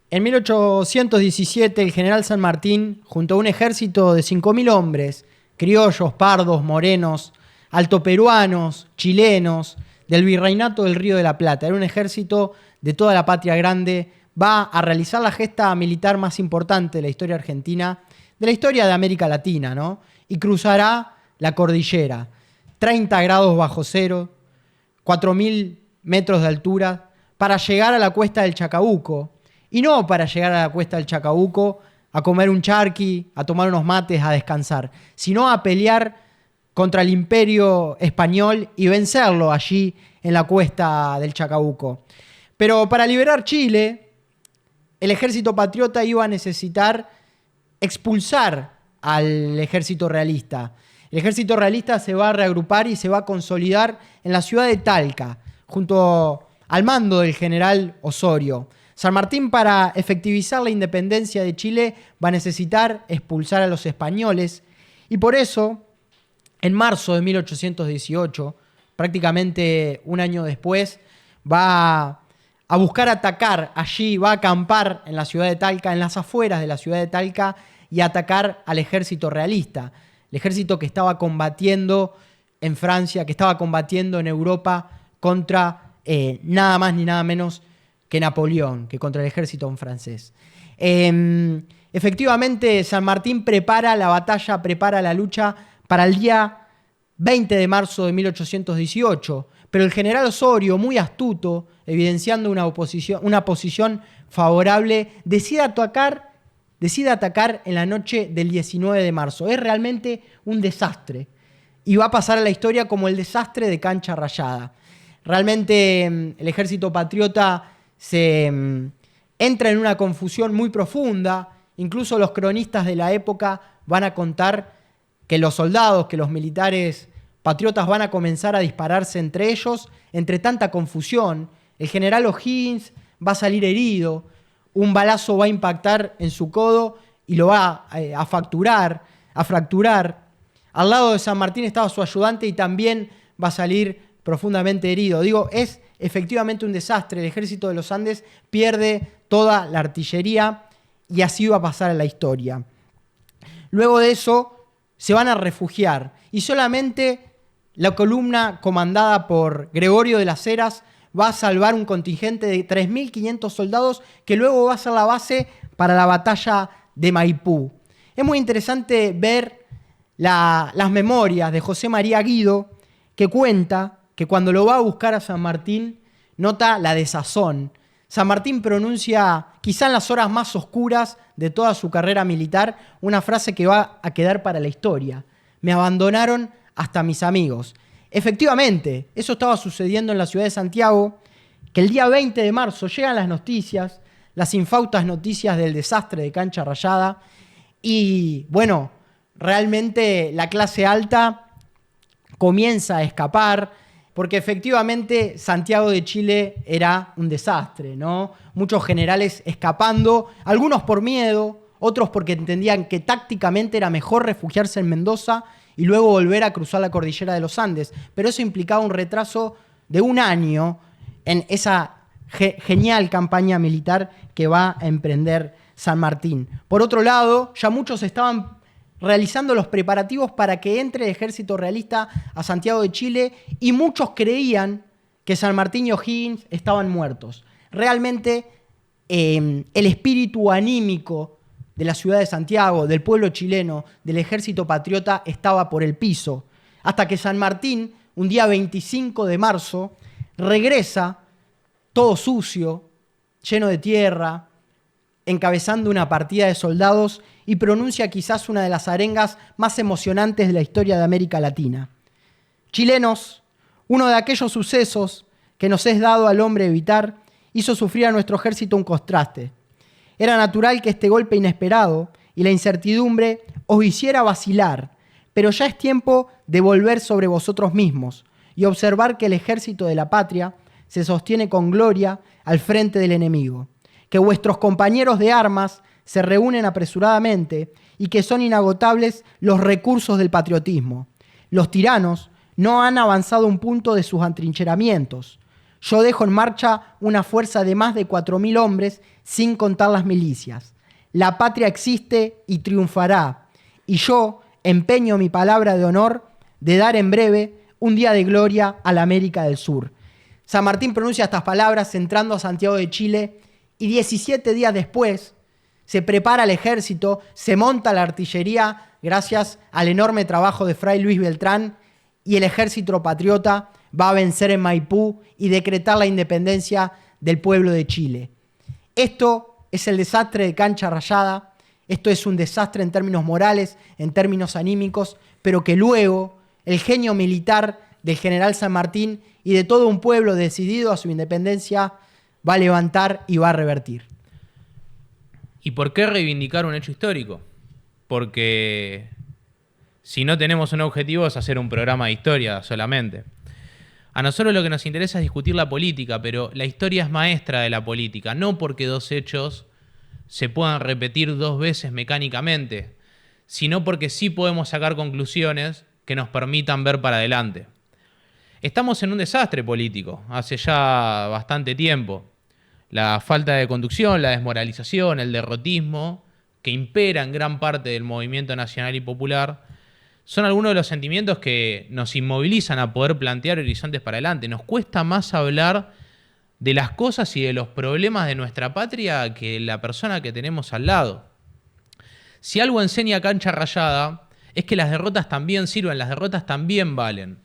En 1817, el general San Martín, junto a un ejército de 5.000 hombres, criollos, pardos, morenos, altoperuanos, chilenos, del Virreinato del Río de la Plata, era un ejército de toda la patria grande, va a realizar la gesta militar más importante de la historia argentina, de la historia de América Latina, ¿no? Y cruzará la cordillera, 30 grados bajo cero, 4.000 metros de altura, para llegar a la cuesta del Chacabuco. Y no para llegar a la cuesta del Chacabuco a comer un charqui, a tomar unos mates, a descansar, sino a pelear contra el Imperio Español y vencerlo allí en la cuesta del Chacabuco. Pero para liberar Chile, el ejército patriota iba a necesitar expulsar al ejército realista. El ejército realista se va a reagrupar y se va a consolidar en la ciudad de Talca, junto al mando del general Osorio. San Martín, para efectivizar la independencia de Chile, va a necesitar expulsar a los españoles y por eso, en marzo de 1818, prácticamente un año después, va a buscar atacar allí, va a acampar en la ciudad de Talca, en las afueras de la ciudad de Talca, y atacar al ejército realista, el ejército que estaba combatiendo en Francia, que estaba combatiendo en Europa contra nada más ni nada menos que Napoleón, que contra el ejército francés. Efectivamente, San Martín prepara la batalla, prepara la lucha para el día 20 de marzo de 1818, pero el general Osorio, muy astuto, evidenciando una posición favorable, decide atacar en la noche del 19 de marzo. Es realmente un desastre y va a pasar a la historia como el desastre de Cancha Rayada. Realmente el ejército patriota se entra en una confusión muy profunda. Incluso los cronistas de la época van a contar que los soldados, que los militares patriotas van a comenzar a dispararse entre ellos, entre tanta confusión. El general O'Higgins va a salir herido, un balazo va a impactar en su codo y lo va a fracturar. Al lado de San Martín estaba su ayudante y también va a salir profundamente herido. Es efectivamente un desastre. El ejército de los Andes pierde toda la artillería y así va a pasar a la historia. Luego de eso se van a refugiar y solamente la columna comandada por Gregorio de las Heras va a salvar un contingente de 3.500 soldados que luego va a ser la base para la batalla de Maipú. Es muy interesante ver las memorias de José María Guido, que cuenta que cuando lo va a buscar a San Martín, nota la desazón. San Martín pronuncia, quizá en las horas más oscuras de toda su carrera militar, una frase que va a quedar para la historia. Me abandonaron hasta mis amigos. Efectivamente, eso estaba sucediendo en la ciudad de Santiago, que el día 20 de marzo llegan las noticias, las infautas noticias del desastre de Cancha Rayada, y bueno, realmente la clase alta comienza a escapar, porque efectivamente Santiago de Chile era un desastre, ¿no? Muchos generales escapando, algunos por miedo, otros porque entendían que tácticamente era mejor refugiarse en Mendoza y luego volver a cruzar la cordillera de los Andes. Pero eso implicaba un retraso de un año en esa genial campaña militar que va a emprender San Martín. Por otro lado, ya muchos estaban realizando los preparativos para que entre el ejército realista a Santiago de Chile y muchos creían que San Martín y O'Higgins estaban muertos. Realmente el espíritu anímico de la ciudad de Santiago, del pueblo chileno, del ejército patriota estaba por el piso, hasta que San Martín, un día 25 de marzo, regresa todo sucio, lleno de tierra, encabezando una partida de soldados y pronuncia quizás una de las arengas más emocionantes de la historia de América Latina. Chilenos, uno de aquellos sucesos que nos es dado al hombre evitar, hizo sufrir a nuestro ejército un contraste. Era natural que este golpe inesperado y la incertidumbre os hiciera vacilar, pero ya es tiempo de volver sobre vosotros mismos y observar que el ejército de la patria se sostiene con gloria al frente del enemigo, que vuestros compañeros de armas se reúnen apresuradamente y que son inagotables los recursos del patriotismo. Los tiranos no han avanzado un punto de sus atrincheramientos. Yo dejo en marcha una fuerza de más de 4.000 hombres, sin contar las milicias. La patria existe y triunfará, y yo empeño mi palabra de honor de dar en breve un día de gloria a la América del Sur. San Martín pronuncia estas palabras entrando a Santiago de Chile y 17 días después se prepara el ejército, se monta la artillería gracias al enorme trabajo de Fray Luis Beltrán y el ejército patriota va a vencer en Maipú y decretar la independencia del pueblo de Chile. Esto es el desastre de Cancha Rayada, esto es un desastre en términos morales, en términos anímicos, pero que luego el genio militar del general San Martín y de todo un pueblo decidido a su independencia va a levantar y va a revertir. ¿Y por qué reivindicar un hecho histórico? Porque si no tenemos un objetivo es hacer un programa de historia solamente. A nosotros lo que nos interesa es discutir la política, pero la historia es maestra de la política, no porque dos hechos se puedan repetir dos veces mecánicamente, sino porque sí podemos sacar conclusiones que nos permitan ver para adelante. Estamos en un desastre político hace ya bastante tiempo. La falta de conducción, la desmoralización, el derrotismo que impera en gran parte del movimiento nacional y popular son algunos de los sentimientos que nos inmovilizan a poder plantear horizontes para adelante. Nos cuesta más hablar de las cosas y de los problemas de nuestra patria que la persona que tenemos al lado. Si algo enseña Cancha Rayada es que las derrotas también sirven, las derrotas también valen.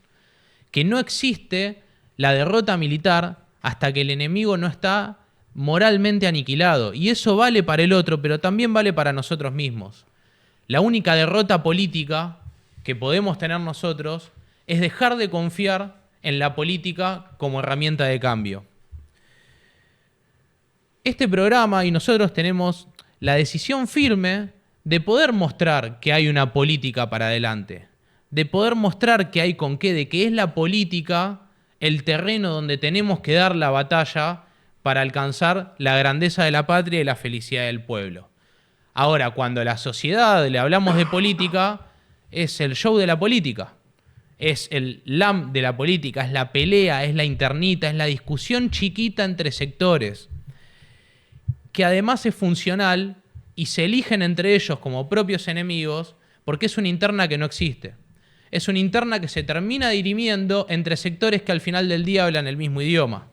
Que no existe la derrota militar hasta que el enemigo no está moralmente aniquilado. Y eso vale para el otro, pero también vale para nosotros mismos. La única derrota política que podemos tener nosotros es dejar de confiar en la política como herramienta de cambio. Este programa y nosotros tenemos la decisión firme de poder mostrar que hay una política para adelante, de poder mostrar que hay con qué, de que es la política el terreno donde tenemos que dar la batalla para alcanzar la grandeza de la patria y la felicidad del pueblo. Ahora, cuando a la sociedad le hablamos de política, es el show de la política, es el LAM de la política, es la pelea, es la internita, es la discusión chiquita entre sectores, que además es funcional y se eligen entre ellos como propios enemigos porque es una interna que no existe. Es una interna que se termina dirimiendo entre sectores que al final del día hablan el mismo idioma.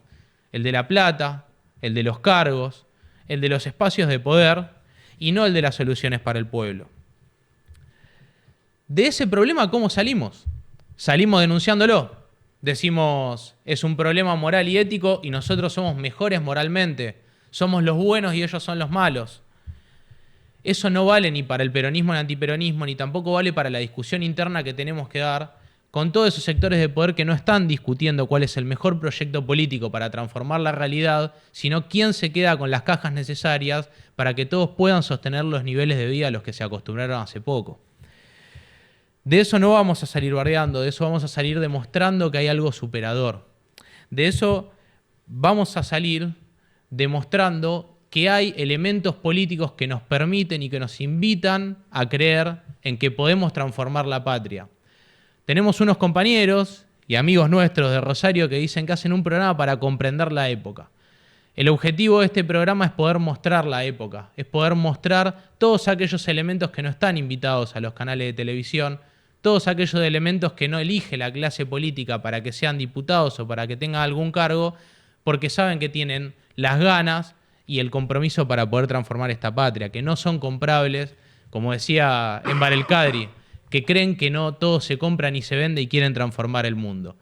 El de la plata, el de los cargos, el de los espacios de poder y no el de las soluciones para el pueblo. De ese problema, ¿cómo salimos? Salimos denunciándolo. Decimos, es un problema moral y ético y nosotros somos mejores moralmente. Somos los buenos y ellos son los malos. Eso no vale ni para el peronismo ni el antiperonismo, ni tampoco vale para la discusión interna que tenemos que dar con todos esos sectores de poder que no están discutiendo cuál es el mejor proyecto político para transformar la realidad, sino quién se queda con las cajas necesarias para que todos puedan sostener los niveles de vida a los que se acostumbraron hace poco. De eso no vamos a salir bardeando, de eso vamos a salir demostrando que hay algo superador. De eso vamos a salir demostrando que hay elementos políticos que nos permiten y que nos invitan a creer en que podemos transformar la patria. Tenemos unos compañeros y amigos nuestros de Rosario que dicen que hacen un programa para comprender la época. El objetivo de este programa es poder mostrar la época, es poder mostrar todos aquellos elementos que no están invitados a los canales de televisión, todos aquellos elementos que no elige la clase política para que sean diputados o para que tengan algún cargo, porque saben que tienen las ganas y el compromiso para poder transformar esta patria, que no son comprables, como decía Enver el Kadri, que creen que no todo se compra ni se vende y quieren transformar el mundo.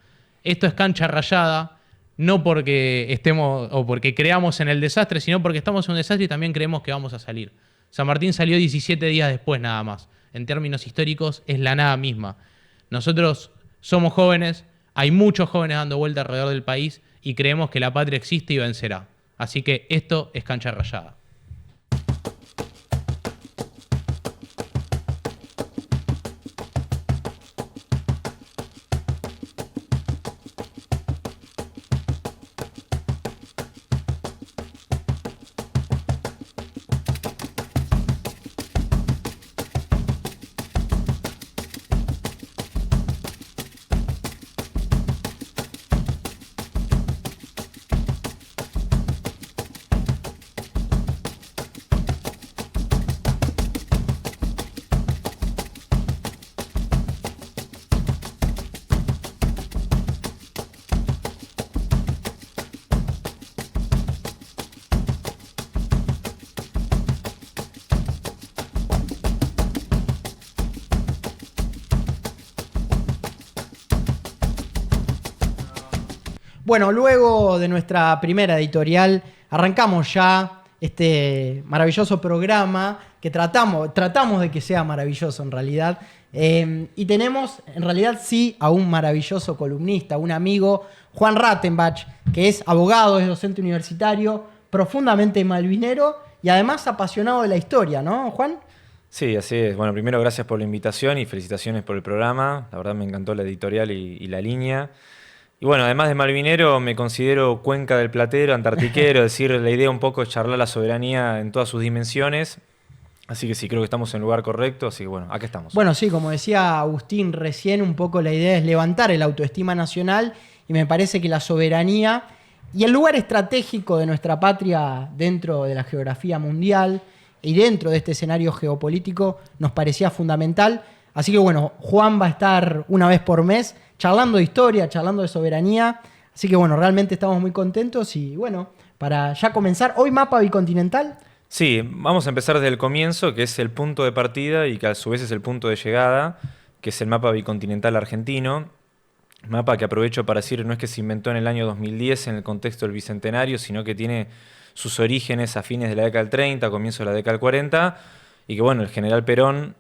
Esto es cancha rayada, no porque estemos o porque creamos en el desastre, sino porque estamos en un desastre y también creemos que vamos a salir. San Martín salió 17 días después nada más. En términos históricos es la nada misma. Nosotros somos jóvenes, hay muchos jóvenes dando vuelta alrededor del país y creemos que la patria existe y vencerá. Así que esto es cancha rayada. Bueno, luego de nuestra primera editorial, arrancamos ya este maravilloso programa que tratamos de que sea maravilloso en realidad. Y tenemos, en realidad sí, a un maravilloso columnista, un amigo, Juan Rattenbach, que es abogado, es docente universitario, profundamente malvinero y además apasionado de la historia, ¿no, Juan? Sí, así es. Bueno, primero gracias por la invitación y felicitaciones por el programa. La verdad me encantó la editorial y la línea. Y bueno, además de malvinero, me considero cuenca del platero, antartiquero, es decir, la idea un poco es charlar la soberanía en todas sus dimensiones. Así que sí, creo que estamos en el lugar correcto, así que bueno, acá estamos. Bueno, sí, como decía Agustín recién, un poco la idea es levantar el autoestima nacional y me parece que la soberanía y el lugar estratégico de nuestra patria dentro de la geografía mundial y dentro de este escenario geopolítico nos parecía fundamental. Así que bueno, Juan va a estar una vez por mes charlando de historia, charlando de soberanía. Así que bueno, realmente estamos muy contentos y bueno, para ya comenzar, hoy mapa bicontinental. Sí, vamos a empezar desde el comienzo, que es el punto de partida y que a su vez es el punto de llegada, que es el mapa bicontinental argentino. Mapa que aprovecho para decir, no es que se inventó en el año 2010 en el contexto del Bicentenario, sino que tiene sus orígenes a fines de la década del 30, comienzo de la década del 40, y que bueno, el general Perón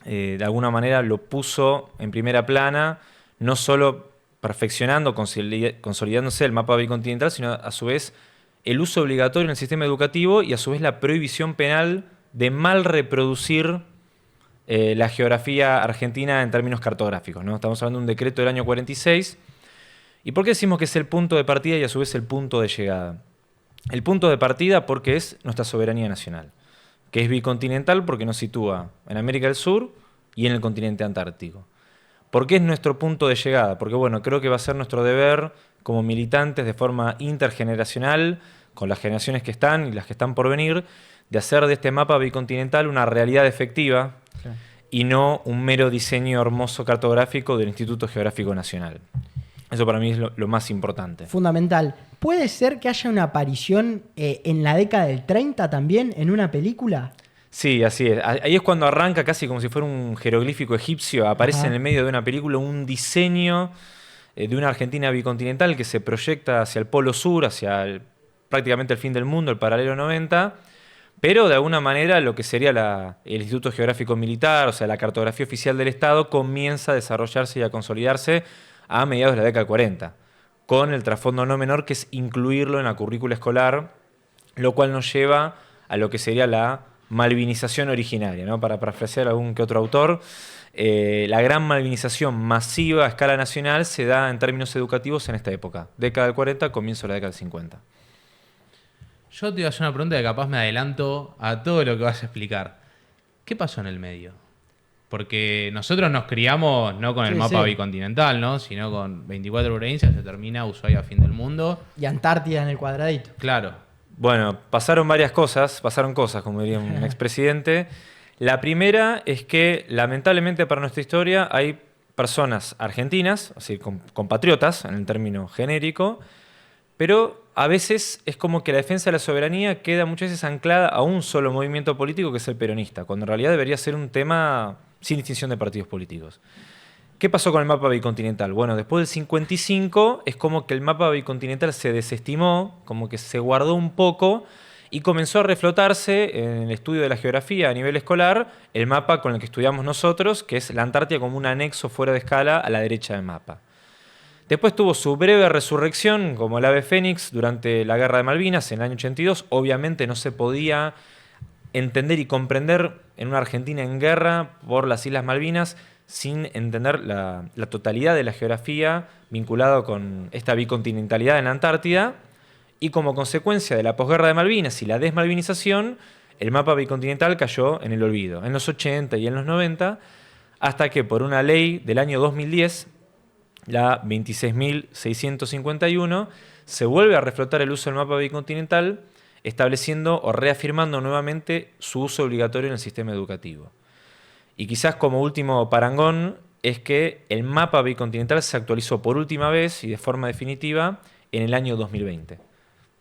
de alguna manera lo puso en primera plana, no solo perfeccionando, consolidándose el mapa bicontinental, sino a su vez el uso obligatorio en el sistema educativo y a su vez la prohibición penal de mal reproducir la geografía argentina en términos cartográficos, ¿no? Estamos hablando de un decreto del año 46. ¿Y por qué decimos que es el punto de partida y a su vez el punto de llegada? El punto de partida porque es nuestra soberanía nacional, que es bicontinental porque nos sitúa en América del Sur y en el continente antártico. ¿Por qué es nuestro punto de llegada? Porque bueno, creo que va a ser nuestro deber como militantes de forma intergeneracional, con las generaciones que están y las que están por venir, de hacer de este mapa bicontinental una realidad efectiva, sí, y no un mero diseño hermoso cartográfico del Instituto Geográfico Nacional. Eso para mí es lo más importante. Fundamental. ¿Puede ser que haya una aparición en la década del 30 también, en una película? Sí, así es. Ahí es cuando arranca casi como si fuera un jeroglífico egipcio. Aparece en el medio de una película un diseño de una Argentina bicontinental que se proyecta hacia el polo sur, hacia prácticamente el fin del mundo, el paralelo 90, pero de alguna manera lo que sería el Instituto Geográfico Militar, o sea, la cartografía oficial del Estado, comienza a desarrollarse y a consolidarse a mediados de la década del 40, con el trasfondo no menor que es incluirlo en la currícula escolar, lo cual nos lleva a lo que sería la malvinización originaria, ¿no? Para parafrasear a algún que otro autor, la gran malvinización masiva a escala nacional se da en términos educativos en esta época, década del 40, comienzo de la década del 50. Yo te iba a hacer una pregunta que capaz me adelanto a todo lo que vas a explicar. ¿Qué pasó en el medio? Porque nosotros nos criamos no con el mapa bicontinental, ¿no? Sino con 24 provincias, se termina Ushuaia, fin del mundo. Y Antártida en el cuadradito. Claro. Bueno, pasaron cosas, como diría un expresidente. La primera es que, lamentablemente para nuestra historia, hay personas argentinas, así compatriotas en el término genérico, pero a veces es como que la defensa de la soberanía queda muchas veces anclada a un solo movimiento político, que es el peronista, cuando en realidad debería ser un tema sin distinción de partidos políticos. ¿Qué pasó con el mapa bicontinental? Bueno, después del 55 es como que el mapa bicontinental se desestimó, como que se guardó un poco y comenzó a reflotarse en el estudio de la geografía a nivel escolar el mapa con el que estudiamos nosotros, que es la Antártida como un anexo fuera de escala a la derecha del mapa. Después tuvo su breve resurrección como el ave fénix durante la Guerra de Malvinas en el año 82. Obviamente no se podía entender y comprender en una Argentina en guerra por las Islas Malvinas sin entender la totalidad de la geografía vinculada con esta bicontinentalidad en la Antártida, y como consecuencia de la posguerra de Malvinas y la desmalvinización, el mapa bicontinental cayó en el olvido, en los 80 y en los 90, hasta que por una ley del año 2010, la 26.651, se vuelve a reflotar el uso del mapa bicontinental, estableciendo o reafirmando nuevamente su uso obligatorio en el sistema educativo. Y quizás como último parangón es que el mapa bicontinental se actualizó por última vez y de forma definitiva en el año 2020,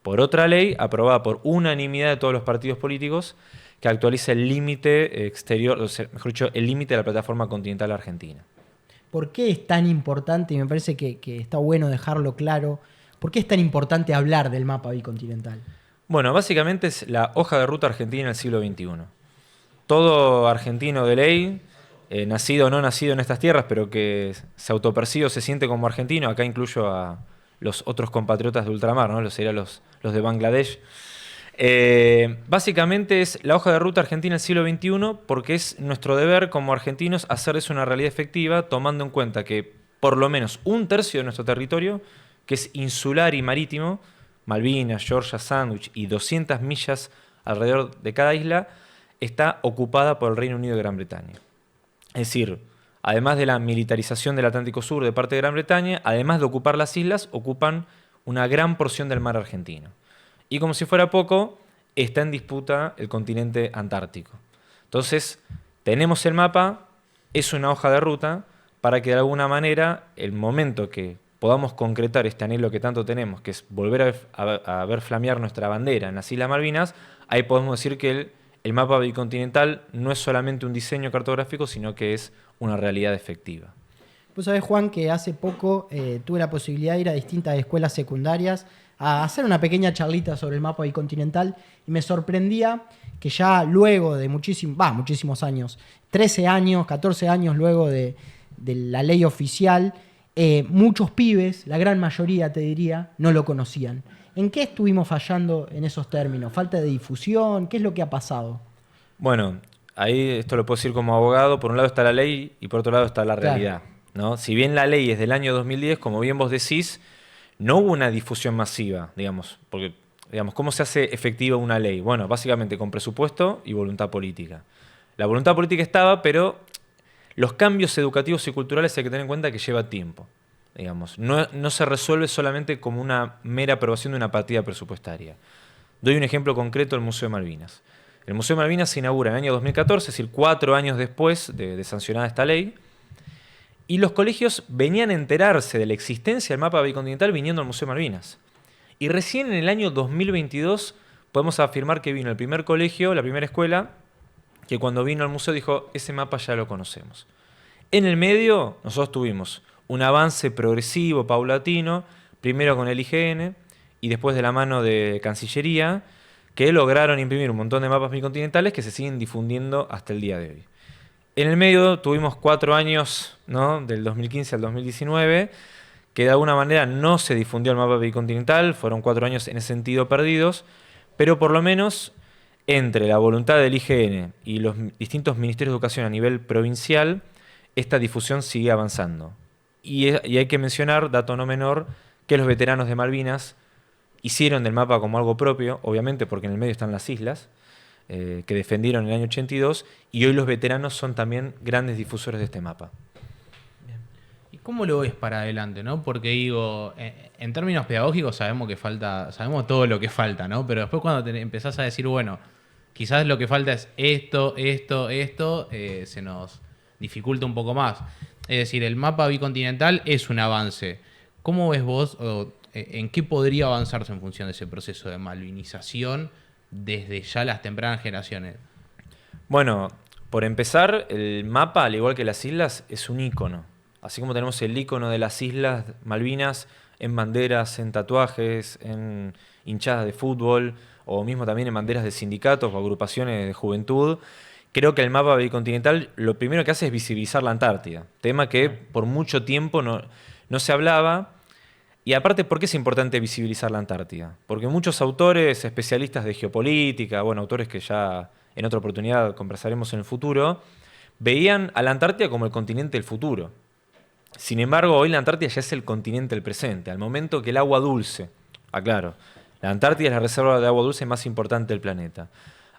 por otra ley aprobada por unanimidad de todos los partidos políticos, que actualiza el límite exterior, o sea, mejor dicho, el límite de la plataforma continental argentina. ¿Por qué es tan importante, y me parece que está bueno dejarlo claro, por qué es tan importante hablar del mapa bicontinental? Bueno, básicamente es la hoja de ruta argentina en el siglo XXI. Todo argentino de ley, nacido o no nacido en estas tierras, pero que se autopercibe o se siente como argentino, acá incluyo a los otros compatriotas de ultramar, ¿no? Serían los de Bangladesh. Básicamente es la hoja de ruta argentina del siglo XXI, porque es nuestro deber como argentinos hacer eso una realidad efectiva, tomando en cuenta que por lo menos un tercio de nuestro territorio, que es insular y marítimo, Malvinas, Georgia, Sandwich y 200 millas alrededor de cada isla, está ocupada por el Reino Unido de Gran Bretaña. Es decir, además de la militarización del Atlántico Sur de parte de Gran Bretaña, además de ocupar las islas, ocupan una gran porción del mar argentino. Y como si fuera poco, está en disputa el continente antártico. Entonces, tenemos el mapa, es una hoja de ruta, para que de alguna manera, el momento que podamos concretar este anhelo que tanto tenemos, que es volver a ver flamear nuestra bandera en las Islas Malvinas, ahí podemos decir que el mapa bicontinental no es solamente un diseño cartográfico, sino que es una realidad efectiva. Vos sabés, Juan, que hace poco tuve la posibilidad de ir a distintas escuelas secundarias a hacer una pequeña charlita sobre el mapa bicontinental y me sorprendía que ya luego de muchísimos años, 13 años, 14 años luego de la ley oficial, muchos pibes, la gran mayoría te diría, no lo conocían. ¿En qué estuvimos fallando en esos términos? ¿Falta de difusión? ¿Qué es lo que ha pasado? Bueno, ahí esto lo puedo decir como abogado. Por un lado está la ley y por otro lado está la realidad, ¿no? Si bien la ley es del año 2010, como bien vos decís, no hubo una difusión masiva, digamos, porque, ¿cómo se hace efectiva una ley? Bueno, básicamente con presupuesto y voluntad política. La voluntad política estaba, pero los cambios educativos y culturales hay que tener en cuenta que lleva tiempo. No se resuelve solamente como una mera aprobación de una partida presupuestaria. Doy un ejemplo concreto, el Museo de Malvinas. El Museo de Malvinas se inaugura en el año 2014, es decir, 4 años después de sancionada esta ley, y los colegios venían a enterarse de la existencia del mapa bicontinental viniendo al Museo de Malvinas. Y recién en el año 2022 podemos afirmar que vino el primer colegio, la primera escuela, que cuando vino al museo dijo, ese mapa ya lo conocemos. En el medio nosotros tuvimos un avance progresivo, paulatino, primero con el IGN y después de la mano de Cancillería, que lograron imprimir un montón de mapas bicontinentales que se siguen difundiendo hasta el día de hoy. En el medio tuvimos 4 años, ¿no?, del 2015 al 2019, que de alguna manera no se difundió el mapa bicontinental, fueron 4 años en ese sentido perdidos, pero por lo menos entre la voluntad del IGN y los distintos ministerios de educación a nivel provincial, esta difusión sigue avanzando. Y hay que mencionar, dato no menor, que los veteranos de Malvinas hicieron del mapa como algo propio, obviamente porque en el medio están las islas, que defendieron en el año 82, y hoy los veteranos son también grandes difusores de este mapa. Bien. ¿Y cómo lo ves para adelante, no? Porque digo, en términos pedagógicos sabemos todo lo que falta, ¿no? Pero después cuando empezás a decir, bueno, quizás lo que falta es esto, se nos dificulta un poco más. Es decir, el mapa bicontinental es un avance. ¿Cómo ves vos, o ¿En qué podría avanzarse en función de ese proceso de malvinización desde ya las tempranas generaciones? Bueno, por empezar, el mapa, al igual que las islas, es un ícono. Así como tenemos el ícono de las Islas Malvinas en banderas, en tatuajes, en hinchadas de fútbol, o mismo también en banderas de sindicatos o agrupaciones de juventud, creo que el mapa bicontinental lo primero que hace es visibilizar la Antártida, tema que por mucho tiempo no se hablaba. Y aparte, ¿por qué es importante visibilizar la Antártida? Porque muchos autores, especialistas de geopolítica, bueno, autores que ya en otra oportunidad conversaremos en el futuro, veían a la Antártida como el continente del futuro. Sin embargo, hoy la Antártida ya es el continente del presente. Al momento que el agua dulce, aclaro, la Antártida es la reserva de agua dulce más importante del planeta.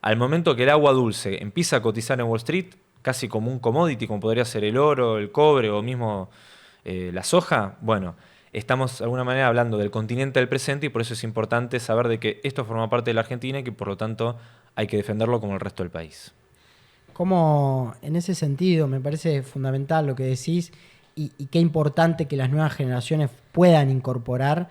Al momento que el agua dulce empieza a cotizar en Wall Street, casi como un commodity, como podría ser el oro, el cobre o mismo la soja, bueno, estamos de alguna manera hablando del continente del presente y por eso es importante saber de que esto forma parte de la Argentina y que por lo tanto hay que defenderlo como el resto del país. Como en ese sentido me parece fundamental lo que decís y qué importante que las nuevas generaciones puedan incorporar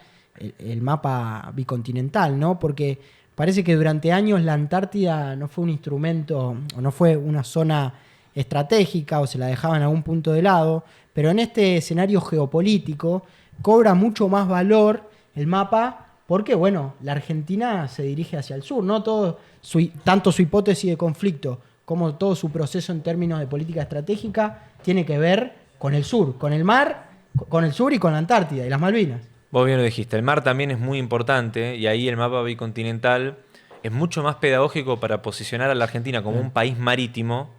el mapa bicontinental, ¿no? Porque parece que durante años la Antártida no fue un instrumento o no fue una zona estratégica o se la dejaba en algún punto de lado, pero en este escenario geopolítico cobra mucho más valor el mapa porque, bueno, la Argentina se dirige hacia el sur, ¿no? Tanto su hipótesis de conflicto como todo su proceso en términos de política estratégica tiene que ver con el sur, con el mar, con el sur y con la Antártida y las Malvinas. Vos bien lo dijiste, el mar también es muy importante y ahí el mapa bicontinental es mucho más pedagógico para posicionar a la Argentina como un país marítimo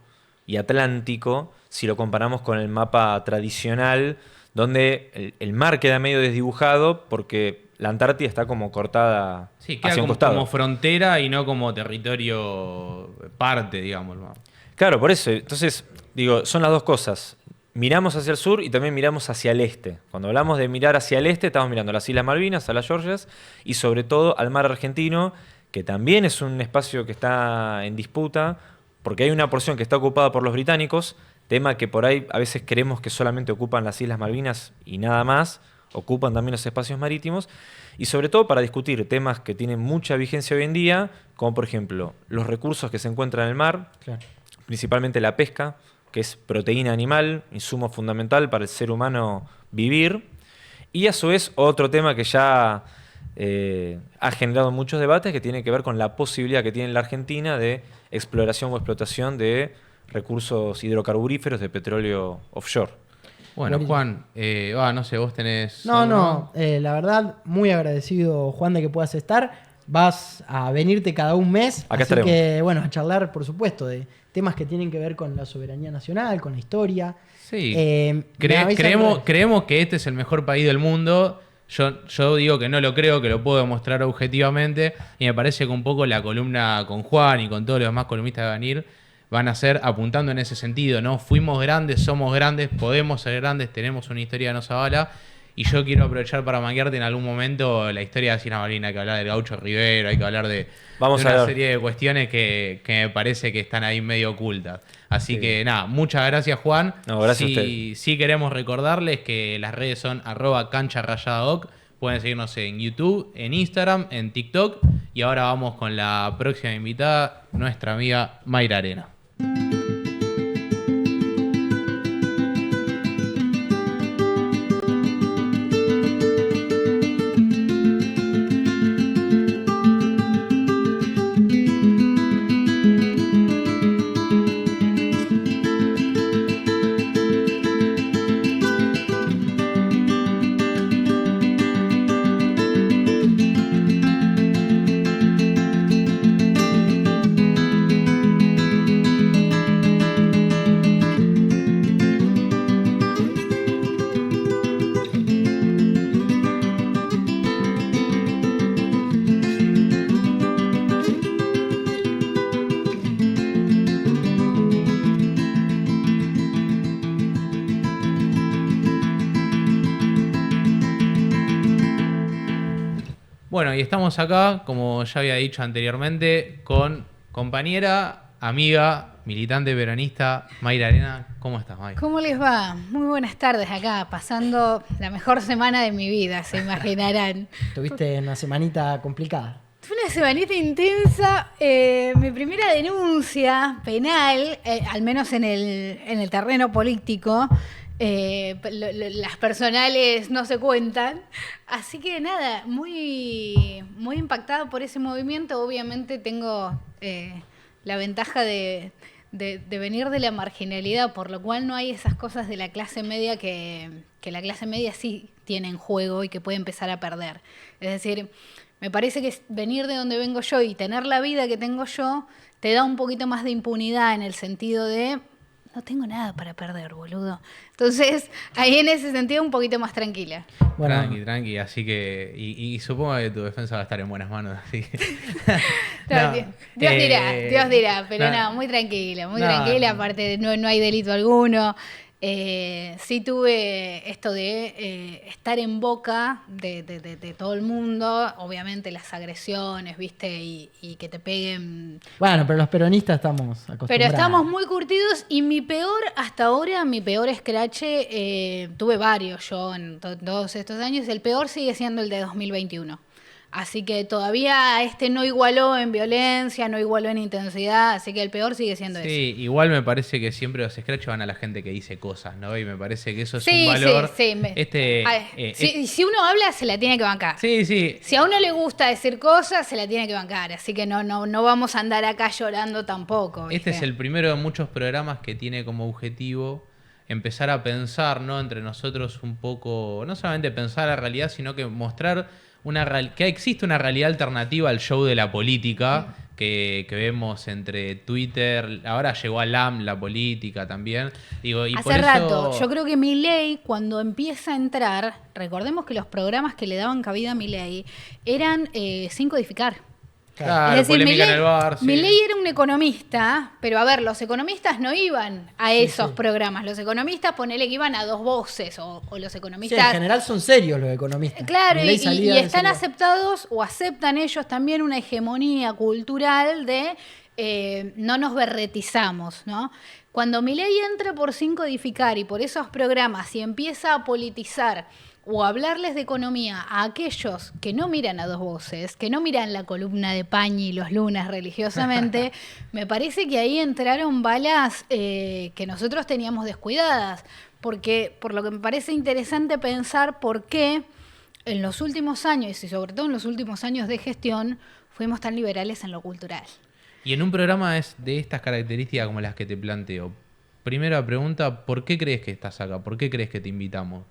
y atlántico si lo comparamos con el mapa tradicional donde el mar queda medio desdibujado porque la Antártida está como cortada Sí, hacia queda un costado. como frontera y no como territorio parte, digamos. ¿No? Claro, por eso. Entonces, digo, son las dos cosas. Miramos hacia el sur y también miramos hacia el este. Cuando hablamos de mirar hacia el este, estamos mirando a las Islas Malvinas, a las Georgias y sobre todo al mar argentino, que también es un espacio que está en disputa, porque hay una porción que está ocupada por los británicos, tema que por ahí a veces creemos que solamente ocupan las Islas Malvinas y nada más, ocupan también los espacios marítimos, y sobre todo para discutir temas que tienen mucha vigencia hoy en día, como por ejemplo los recursos que se encuentran en el mar, Claro. principalmente la pesca, que es proteína animal, insumo fundamental para el ser humano vivir, y a su vez otro tema que ya ha generado muchos debates, que tiene que ver con la posibilidad que tiene la Argentina de exploración o explotación de recursos hidrocarburíferos de petróleo offshore. Bueno, Buenísimo. Juan, no sé, vos tenés... No, ¿alguno? la verdad, muy agradecido, Juan, de que puedas estar. Vas a venirte cada un mes, Acá así estaremos. que, bueno, a charlar, por supuesto, de temas que tienen que ver con la soberanía nacional, con la historia. Sí. Me avisan- Creemos que este es el mejor país del mundo. Yo digo que no lo creo, que lo puedo demostrar objetivamente. Y me parece que un poco la columna con Juan y con todos los demás columnistas que van a venir van a ser apuntando en ese sentido, ¿no? Fuimos grandes, somos grandes, podemos ser grandes, tenemos una historia que nos avala. Y yo quiero aprovechar para manguearte en algún momento la historia de las Islas Malvinas. Hay que hablar del Gaucho Rivero, hay que hablar de Vamos a una ver. serie de cuestiones que me parece que están ahí medio ocultas. Así Sí. que nada, muchas gracias, Juan. No, gracias a Sí queremos recordarles que las redes son @cancha_rayada_oc. Pueden seguirnos en YouTube, en Instagram, en TikTok. Y ahora vamos con la próxima invitada, nuestra amiga Mayra Arena. Bueno, y estamos acá, como ya había dicho anteriormente, con compañera, amiga, militante peronista, Mayra Arena. ¿Cómo estás, Mayra? ¿Cómo les va? Muy buenas tardes acá, pasando la mejor semana de mi vida, se imaginarán. Tuviste una semanita complicada. Fue una semanita intensa. Mi primera denuncia penal, al menos en el terreno político, las personales no se cuentan. Así que nada, muy, muy impactada por ese movimiento. Obviamente tengo la ventaja de venir de la marginalidad, por lo cual no hay esas cosas de la clase media que la clase media sí tiene en juego y que puede empezar a perder. Es decir, me parece que venir de donde vengo yo y tener la vida que tengo yo te da un poquito más de impunidad en el sentido de no tengo nada para perder, boludo. Entonces, ahí en ese sentido un poquito más tranquila. Bueno, Tranqui, así que... Y supongo que tu defensa va a estar en buenas manos, así que... No, Dios dirá, pero no, muy tranquila, aparte no hay delito alguno. Sí tuve esto de estar en boca de todo el mundo, obviamente las agresiones, ¿viste? Y que te peguen. bueno, pero los peronistas estamos acostumbrados. Pero estamos muy curtidos y hasta ahora, mi peor scratch, tuve varios yo en todos estos años, el peor sigue siendo el de 2021. Así que todavía no igualó en violencia, no igualó en intensidad, así que el peor sigue siendo ese. Sí, igual me parece que siempre los scratch van a la gente que dice cosas, ¿no? Y me parece que eso es un valor. Sí. Si uno habla, se la tiene que bancar. Sí. Si a uno le gusta decir cosas, se la tiene que bancar. Así que no vamos a andar acá llorando tampoco, ¿viste? Este es el primero de muchos programas que tiene como objetivo empezar a pensar, ¿no? Entre nosotros un poco, no solamente pensar la realidad, sino que mostrar que existe una realidad alternativa al show de la política que vemos entre Twitter. Ahora llegó a la política también. Digo, y hace por rato, eso... yo creo que Milei, cuando empieza a entrar, recordemos que los programas que le daban cabida a Milei eran sin codificar. Claro, es decir, polémica en el bar, sí. Milei era un economista, pero a ver, los economistas no iban a esos programas. Los economistas, ponele que iban a Dos Voces, o los economistas... Sí, en general son serios los economistas. Claro, y están serios. aceptados, o aceptan ellos también una hegemonía cultural de no nos berretizamos, ¿no? Cuando Milei entra por sin codificar y por esos programas y empieza a politizar o hablarles de economía a aquellos que no miran a Dos Voces, que no miran la columna de Pañi los lunes religiosamente, me parece que ahí entraron balas que nosotros teníamos descuidadas, porque por lo que me parece interesante pensar por qué en los últimos años, y sobre todo en los últimos años de gestión, fuimos tan liberales en lo cultural. Y en un programa de estas características como las que te planteo, primera pregunta, ¿por qué crees que estás acá? ¿Por qué crees que te invitamos?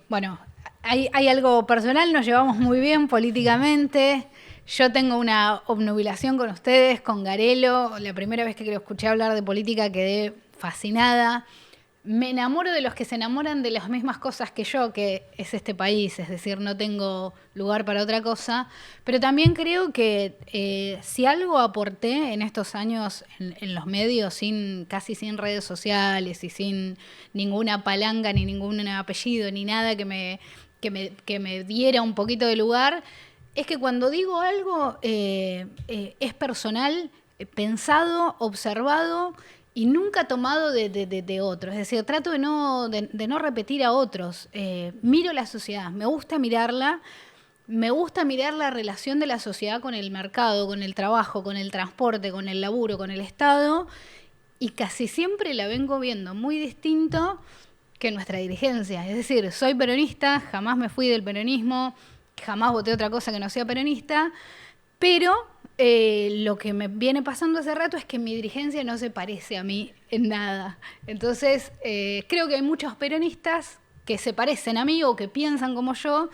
Bueno, hay algo personal, nos llevamos muy bien políticamente. Yo tengo una obnubilación con ustedes, con Garelo. La primera vez que lo escuché hablar de política quedé fascinada. Me enamoro de los que se enamoran de las mismas cosas que yo, que es este país, es decir, no tengo lugar para otra cosa, pero también creo que si algo aporté en estos años en los medios, casi sin redes sociales y sin ninguna palanca, ni ningún apellido, ni nada que me diera un poquito de lugar, es que cuando digo algo es personal, pensado, observado, y nunca tomado de otros. Es decir, trato de no repetir a otros. Miro la sociedad, me gusta mirar la relación de la sociedad con el mercado, con el trabajo, con el transporte, con el laburo, con el Estado, y casi siempre la vengo viendo muy distinto que nuestra dirigencia. Es decir, soy peronista, jamás me fui del peronismo, jamás voté otra cosa que no sea peronista, pero... lo que me viene pasando hace rato es que mi dirigencia no se parece a mí en nada. Entonces, creo que hay muchos peronistas que se parecen a mí o que piensan como yo,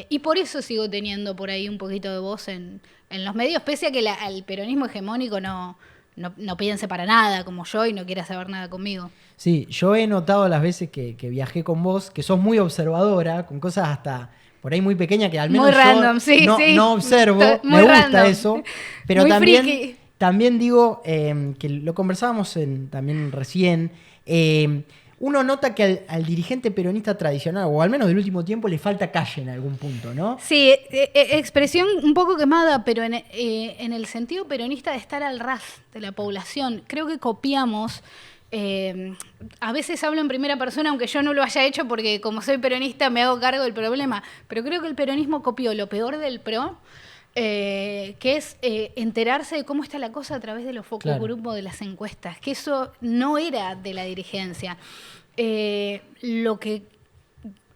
y por eso sigo teniendo por ahí un poquito de voz en los medios, pese a que el peronismo hegemónico no piense para nada como yo y no quiera saber nada conmigo. Sí, yo he notado las veces que viajé con vos que sos muy observadora, con cosas hasta... por ahí muy pequeña que al menos muy random, no observo, muy me gusta random. eso, pero muy también digo que lo conversábamos también recién, uno nota que al dirigente peronista tradicional, o al menos del último tiempo, le falta calle en algún punto, ¿no? Sí, expresión un poco quemada, pero en el sentido peronista de estar al ras de la población. Creo que copiamos, a veces hablo en primera persona, aunque yo no lo haya hecho porque como soy peronista me hago cargo del problema, pero creo que el peronismo copió lo peor del PRO, que es enterarse de cómo está la cosa a través de los focus group o de las encuestas, que eso no era de la dirigencia. Lo que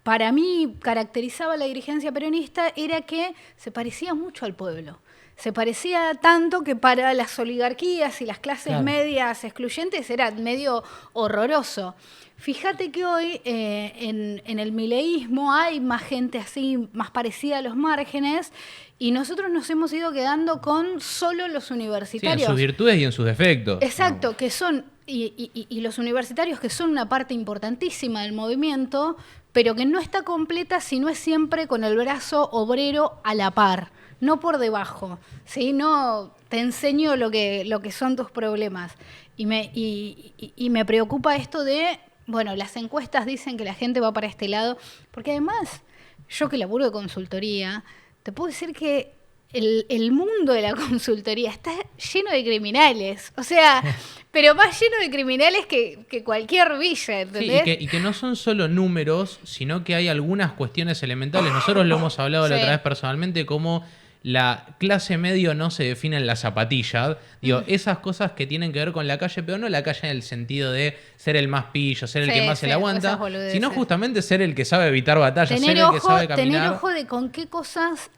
para mí caracterizaba la dirigencia peronista era que se parecía mucho al pueblo. Se parecía tanto que para las oligarquías y las clases medias excluyentes era medio horroroso. Fíjate que hoy en el mileísmo hay más gente así, más parecida a los márgenes, y nosotros nos hemos ido quedando con solo los universitarios. Sí, en sus virtudes y en sus defectos. Exacto, que son, y los universitarios que son una parte importantísima del movimiento, pero que no está completa si no es siempre con el brazo obrero a la par, no por debajo, ¿sí? No te enseño lo que son tus problemas. Y me preocupa esto de, bueno, las encuestas dicen que la gente va para este lado, porque además, yo que laburo de consultoría, te puedo decir que el mundo de la consultoría está lleno de criminales. O sea, pero más lleno de criminales que cualquier villa, ¿entendés? Sí, y que no son solo números, sino que hay algunas cuestiones elementales. Nosotros lo hemos hablado la otra vez personalmente, como la clase medio no se define en la zapatilla. Digo, esas cosas que tienen que ver con la calle, pero no la calle en el sentido de ser el más pillo, ser el que más se la aguanta, sino justamente ser el que sabe evitar batallas, ser el que sabe caminar. Tener ojo de con qué cosas...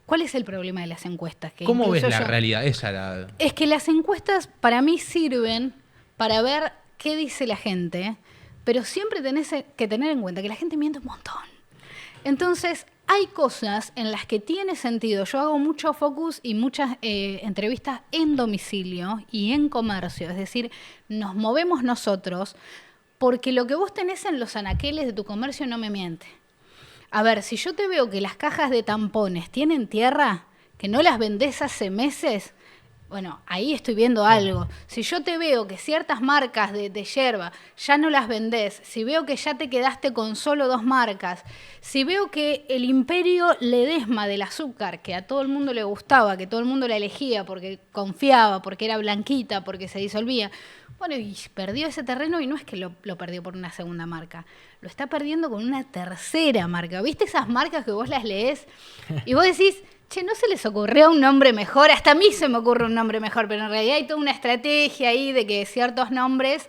¿Cuál es el problema de las encuestas? ¿Cómo ves la realidad? Es que las encuestas para mí sirven para ver qué dice la gente, pero siempre tenés que tener en cuenta que la gente miente un montón. Entonces, hay cosas en las que tiene sentido. Yo hago mucho focus y muchas entrevistas en domicilio y en comercio. Es decir, nos movemos nosotros porque lo que vos tenés en los anaqueles de tu comercio no me miente. A ver, si yo te veo que las cajas de tampones tienen tierra, que no las vendés hace meses, bueno, ahí estoy viendo algo. Si yo te veo que ciertas marcas de yerba ya no las vendés, si veo que ya te quedaste con solo 2 marcas, si veo que el imperio Ledesma del azúcar, que a todo el mundo le gustaba, que todo el mundo la elegía porque confiaba, porque era blanquita, porque se disolvía, bueno, y perdió ese terreno y no es que lo perdió por una segunda marca, lo está perdiendo con una tercera marca. ¿Viste esas marcas que vos las leés y vos decís, che, ¿no se les ocurrió un nombre mejor? Hasta a mí se me ocurre un nombre mejor, pero en realidad hay toda una estrategia ahí de que ciertos nombres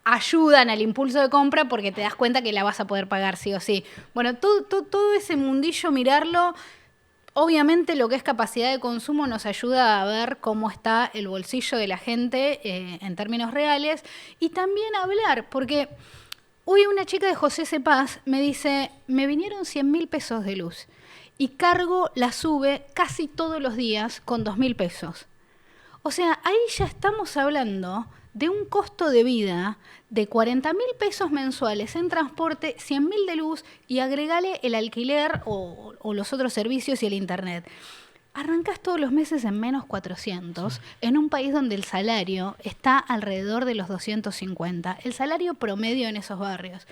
ayudan al impulso de compra porque te das cuenta que la vas a poder pagar sí o sí. Bueno, todo ese mundillo, mirarlo, obviamente lo que es capacidad de consumo nos ayuda a ver cómo está el bolsillo de la gente en términos reales y también hablar, porque hoy una chica de José Cepaz me dice, me vinieron 100.000 pesos de luz y cargo la sube casi todos los días con 2.000 pesos. O sea, ahí ya estamos hablando de un costo de vida de 40.000 pesos mensuales en transporte, 100.000 de luz y agregale el alquiler o los otros servicios y el internet. Arrancás todos los meses en menos 400 en un país donde el salario está alrededor de los 250, el salario promedio en esos barrios.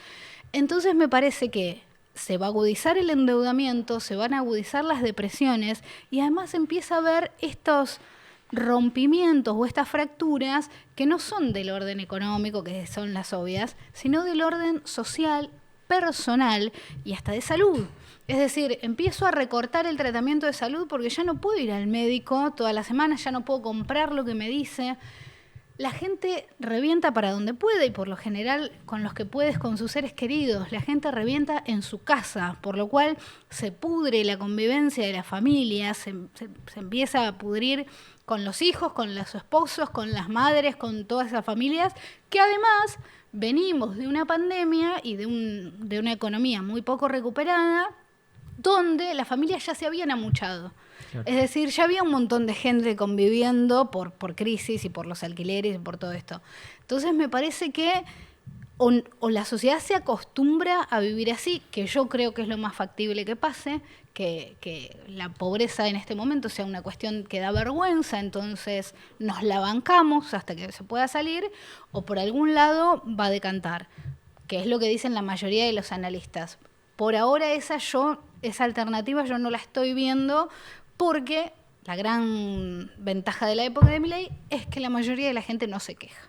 Entonces me parece que se va a agudizar el endeudamiento, se van a agudizar las depresiones y además empieza a haber estos rompimientos o estas fracturas que no son del orden económico, que son las obvias, sino del orden social, personal y hasta de salud. Es decir, empiezo a recortar el tratamiento de salud porque ya no puedo ir al médico todas las semanas, ya no puedo comprar lo que me dice. La gente revienta para donde puede y por lo general con los que puedes con sus seres queridos. La gente revienta en su casa, por lo cual se pudre la convivencia de la familia, se empieza a pudrir con los hijos, con los esposos, con las madres, con todas esas familias, que además venimos de una pandemia y de una economía muy poco recuperada, donde las familias ya se habían amuchado. Claro. Es decir, ya había un montón de gente conviviendo por crisis y por los alquileres y por todo esto. Entonces me parece que o la sociedad se acostumbra a vivir así, que yo creo que es lo más factible que pase, que la pobreza en este momento sea una cuestión que da vergüenza, entonces nos la bancamos hasta que se pueda salir, o por algún lado va a decantar, que es lo que dicen la mayoría de los analistas. Por ahora esa alternativa yo no la estoy viendo, porque la gran ventaja de la época de Milei es que la mayoría de la gente no se queja.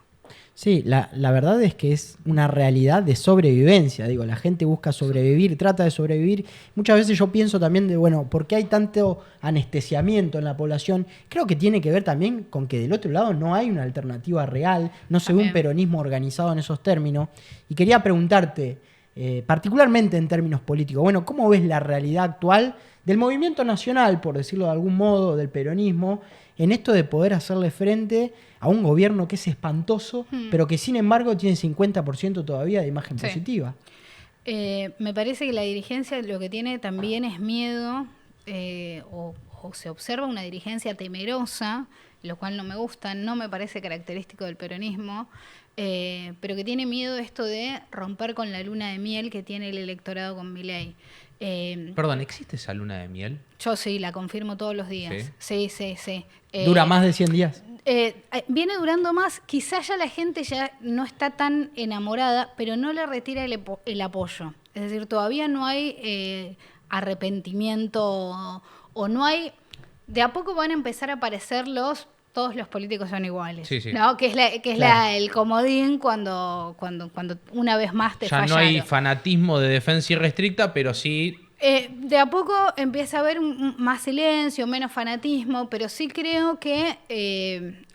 Sí, la verdad es que es una realidad de sobrevivencia. Digo, la gente busca sobrevivir, trata de sobrevivir. Muchas veces yo pienso también de, bueno, ¿por qué hay tanto anestesiamiento en la población? Creo que tiene que ver también con que del otro lado no hay una alternativa real, no se ve un peronismo organizado en esos términos. Y quería preguntarte, particularmente en términos políticos, bueno, ¿cómo ves la realidad actual del movimiento nacional, por decirlo de algún modo, del peronismo, en esto de poder hacerle frente a un gobierno que es espantoso, pero que sin embargo tiene 50% todavía de imagen positiva? Me parece que la dirigencia lo que tiene también es miedo, o se observa una dirigencia temerosa, lo cual no me gusta, no me parece característico del peronismo, pero que tiene miedo esto de romper con la luna de miel que tiene el electorado con Milei. Perdón, ¿existe esa luna de miel? Yo sí, la confirmo todos los días. Sí. ¿Dura más de 100 días? Viene durando más, quizás ya la gente ya no está tan enamorada, pero no le retira el apoyo. Es decir, todavía no hay arrepentimiento o no hay... De a poco van a empezar a aparecer todos los políticos son iguales, sí. ¿no? Que es el comodín cuando una vez más te fallaron. Ya no hay fanatismo de defensa irrestricta, pero sí... de a poco empieza a haber más silencio, menos fanatismo, pero sí creo que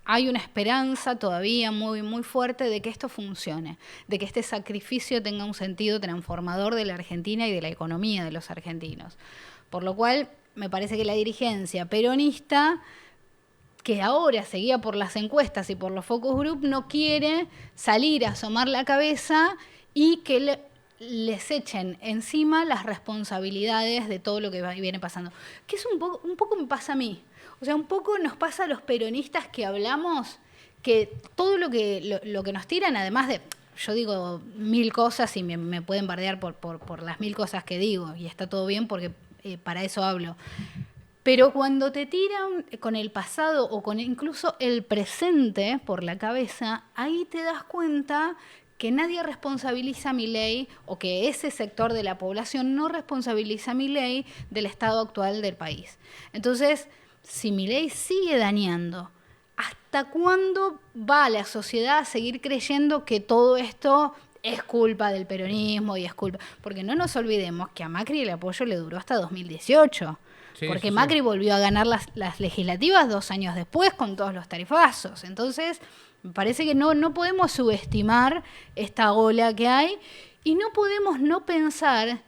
hay una esperanza todavía muy, muy fuerte de que esto funcione, de que este sacrificio tenga un sentido transformador de la Argentina y de la economía de los argentinos. Por lo cual, me parece que la dirigencia peronista, que ahora seguía por las encuestas y por los focus group, no quiere salir a asomar la cabeza y que les echen encima las responsabilidades de todo lo que viene pasando. Que es un poco me pasa a mí. O sea, un poco nos pasa a los peronistas que hablamos, que todo lo que nos tiran, además de... Yo digo 1000 cosas y me pueden bardear por las 1000 cosas que digo, y está todo bien porque para eso hablo. Pero cuando te tiran con el pasado o con incluso el presente por la cabeza, ahí te das cuenta que nadie responsabiliza a Milei, o que ese sector de la población no responsabiliza a Milei del estado actual del país. Entonces, si Milei sigue dañando, ¿hasta cuándo va la sociedad a seguir creyendo que todo esto es culpa del peronismo y es culpa? Porque no nos olvidemos que a Macri el apoyo le duró hasta 2018. Porque Macri volvió a ganar las legislativas 2 años después con todos los tarifazos. Entonces, me parece que no podemos subestimar esta ola que hay, y no podemos no pensar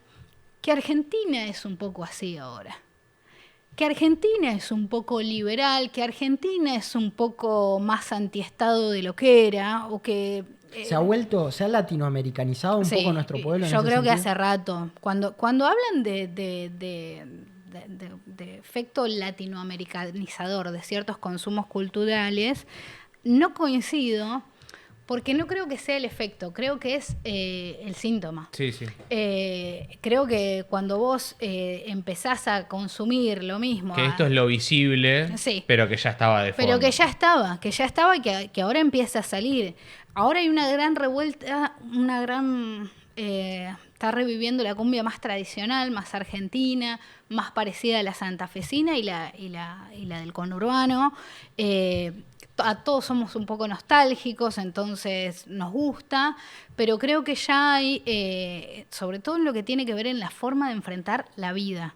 que Argentina es un poco así ahora. Que Argentina es un poco liberal, que Argentina es un poco más antiestado de lo que era, o que... se ha latinoamericanizado un poco nuestro pueblo. Yo creo que hace rato. Cuando hablan de efecto latinoamericanizador de ciertos consumos culturales, no coincido, porque no creo que sea el efecto, creo que es el síntoma. Sí. Creo que cuando vos empezás a consumir lo mismo... Que esto es lo visible, pero que ya estaba de fondo. Pero que ya estaba y que ahora empieza a salir. Ahora hay una gran revuelta, está reviviendo la cumbia más tradicional, más argentina, más parecida a la santafesina y la del conurbano. A todos somos un poco nostálgicos, entonces nos gusta, pero creo que ya hay, sobre todo en lo que tiene que ver en la forma de enfrentar la vida.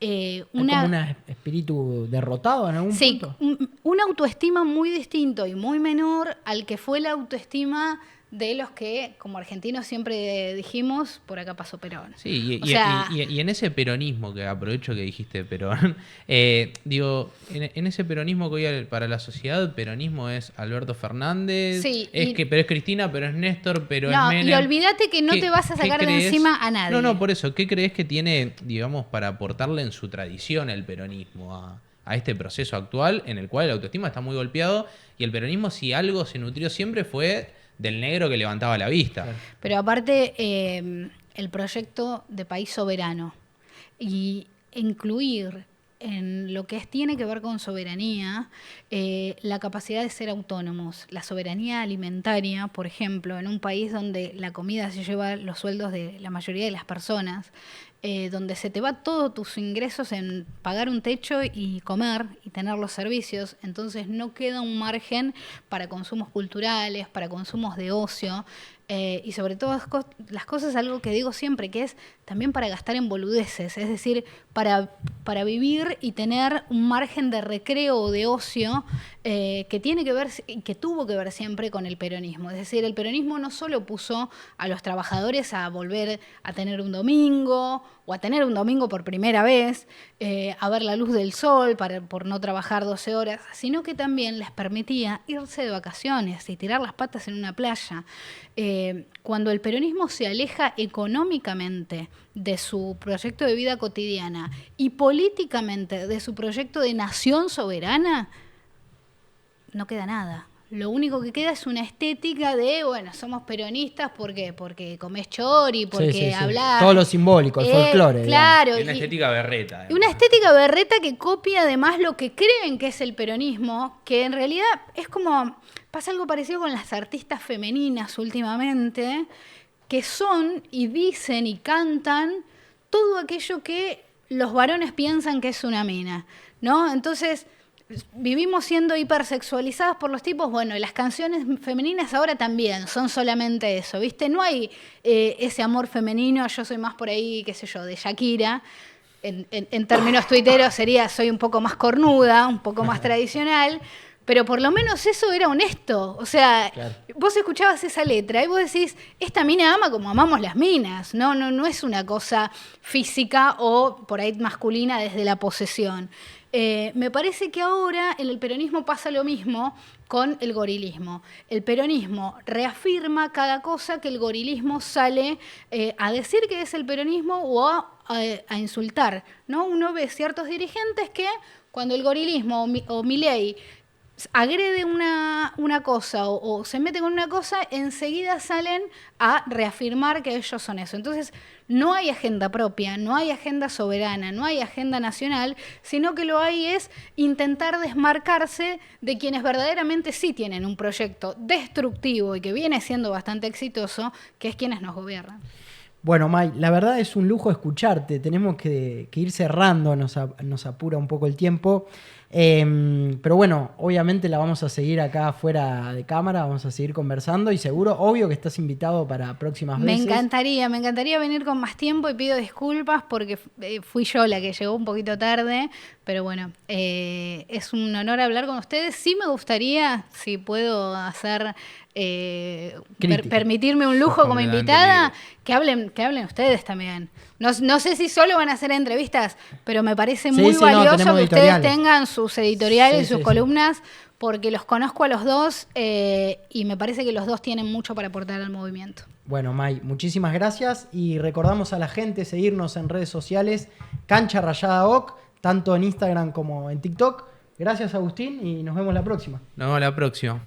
Hay como un espíritu derrotado en algún punto. Sí, una autoestima muy distinto y muy menor al que fue la autoestima de los que, como argentinos siempre dijimos, por acá pasó Perón. Sí, y en ese peronismo, que aprovecho que dijiste Perón, en ese peronismo que hoy para la sociedad, peronismo es Alberto Fernández, pero es Cristina, pero es Néstor, pero es Menem. Y olvídate que no te vas a sacar de encima a nadie. No, por eso, ¿qué crees que tiene, digamos, para aportarle en su tradición el peronismo a este proceso actual en el cual la autoestima está muy golpeado, y el peronismo, si algo se nutrió siempre, fue del negro que levantaba la vista. Claro. Pero aparte, el proyecto de país soberano y incluir en lo que tiene que ver con soberanía, la capacidad de ser autónomos, la soberanía alimentaria, por ejemplo, en un país donde la comida se lleva los sueldos de la mayoría de las personas, donde se te va todos tus ingresos en pagar un techo y comer y tener los servicios, entonces no queda un margen para consumos culturales, para consumos de ocio, y sobre todas las cosas, algo que digo siempre, que es también para gastar en boludeces, es decir, para vivir y tener un margen de recreo o de ocio que tiene que ver, que tuvo que ver siempre con el peronismo. Es decir, el peronismo no solo puso a los trabajadores a volver a tener un domingo, o a tener un domingo por primera vez, a ver la luz del sol por no trabajar 12 horas, sino que también les permitía irse de vacaciones y tirar las patas en una playa. Cuando el peronismo se aleja económicamente de su proyecto de vida cotidiana y políticamente de su proyecto de nación soberana, no queda nada. Lo único que queda es una estética de, bueno, somos peronistas porque comés chori, porque hablás. Todo lo simbólico, el folclore. Claro. Y una estética berreta. Y una estética berreta que copia además lo que creen que es el peronismo, que en realidad es como, pasa algo parecido con las artistas femeninas últimamente, que son y dicen y cantan todo aquello que los varones piensan que es una mina, ¿no? Entonces vivimos siendo hipersexualizadas por los tipos, bueno, y las canciones femeninas ahora también son solamente eso, ¿viste? No hay ese amor femenino, yo soy más por ahí, qué sé yo, de Shakira. En términos tuiteros sería, soy un poco más cornuda, un poco más tradicional, pero por lo menos eso era honesto. O sea, claro, vos escuchabas esa letra y vos decís, esta mina ama como amamos las minas. No es una cosa física o por ahí masculina desde la posesión. Me parece que ahora en el peronismo pasa lo mismo con el gorilismo. El peronismo reafirma cada cosa que el gorilismo sale a decir que es el peronismo o a insultar, ¿no? Uno ve ciertos dirigentes que cuando el gorilismo o Milei agrede una cosa o se mete con una cosa, enseguida salen a reafirmar que ellos son eso. Entonces, no hay agenda propia, no hay agenda soberana, no hay agenda nacional, sino que lo hay es intentar desmarcarse de quienes verdaderamente sí tienen un proyecto destructivo y que viene siendo bastante exitoso, que es quienes nos gobiernan. Bueno, May, la verdad es un lujo escucharte. Tenemos que ir cerrando, nos apura un poco el tiempo. Pero bueno, obviamente la vamos a seguir acá fuera de cámara, vamos a seguir conversando y seguro, obvio que estás invitado para próximas veces. Me encantaría venir con más tiempo y pido disculpas porque fui yo la que llegó un poquito tarde, pero bueno, es un honor hablar con ustedes. Sí me gustaría, si puedo hacer... permitirme un lujo como invitada, que hablen ustedes también. No sé si solo van a hacer entrevistas, pero me parece muy valioso que ustedes tengan sus editoriales, sus columnas, porque los conozco a los dos y me parece que los dos tienen mucho para aportar al movimiento. Bueno, May, muchísimas gracias y recordamos a la gente seguirnos en redes sociales, Cancha Rayada OK, tanto en Instagram como en TikTok. Gracias, Agustín, y nos vemos la próxima. Nos vemos la próxima.